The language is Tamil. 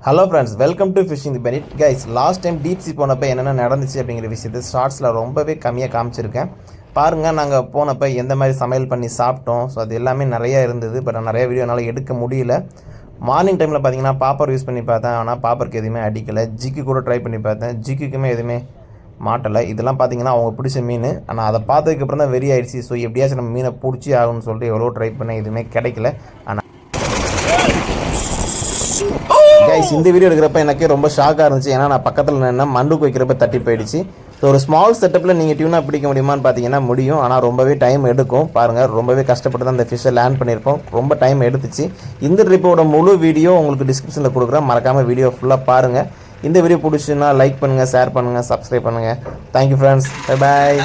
Hello friends, welcome to fishing the பெனிட். Guys, last time deep sea போனப்போ என்னென்ன நடந்துச்சு அப்படிங்கிற விஷயத்தை ஷார்ட்ஸில் ரொம்பவே கம்மியாக காமிச்சிருக்கேன். பாருங்கள், நாங்கள் போனப்போ எந்த மாதிரி சமையல் பண்ணி சாப்பிட்டோம். ஸோ அது எல்லாமே நிறையா இருந்தது. பட் நிறைய வீடியோ என்னால் எடுக்க முடியல. மார்னிங் டைமில் பார்த்தீங்கன்னா பாப்பர் யூஸ் பண்ணி பார்த்தேன். ஆனால் பாப்பருக்கு எதுவுமே அடிக்கலை. ஜிக்கு கூட ட்ரை பண்ணி பார்த்தேன். ஜிக்குக்குமே எதுவுமே மாட்டலை. இதெல்லாம் பார்த்தீங்கன்னா அவங்க பிடிச்ச மீன். ஆனால் அதை பார்த்ததுக்கப்புறம் தான் வெறி ஆயிடுச்சு. ஸோ எப்படியாச்சும் நம்ம மீனை பிடிச்சி ஆகும்னு சொல்லிட்டு எவ்வளோ ட்ரை பண்ணேன், எதுவுமே கிடைக்கல. ஆனால் கைஸ், இந்த வீடியோ எடுக்கிறப்ப எனக்கு ரொம்ப ஷாக்காக இருந்துச்சு. ஏன்னா நான் பக்கத்தில் நின்று மண்டுக்கு வைக்கிறப்ப தட்டி போயிடுச்சு. ஸோ ஒரு ஸ்மால் செட்டப்பில் நீங்கள் டியூனாக பிடிக்க முடியுமான்னு பார்த்தீங்கன்னா முடியும். ஆனால் ரொம்பவே டைம் எடுக்கும். பாருங்கள், ரொம்பவே கஷ்டப்பட்டு தான் இந்த ஃபிஷ்ஷை லேண்ட் பண்ணியிருப்போம். ரொம்ப டைம் எடுத்துச்சு. இந்த ட்ரிப்போட முழு வீடியோ உங்களுக்கு டிஸ்கிரிப்ஷனில் கொடுக்குறேன். மறக்காமல் வீடியோ ஃபுல்லாக பாருங்கள். இந்த வீடியோ பிடிச்சுன்னா லைக் பண்ணுங்கள், ஷேர் பண்ணுங்கள், சப்ஸ்கிரைப் பண்ணுங்கள். Thank you friends. Bye bye.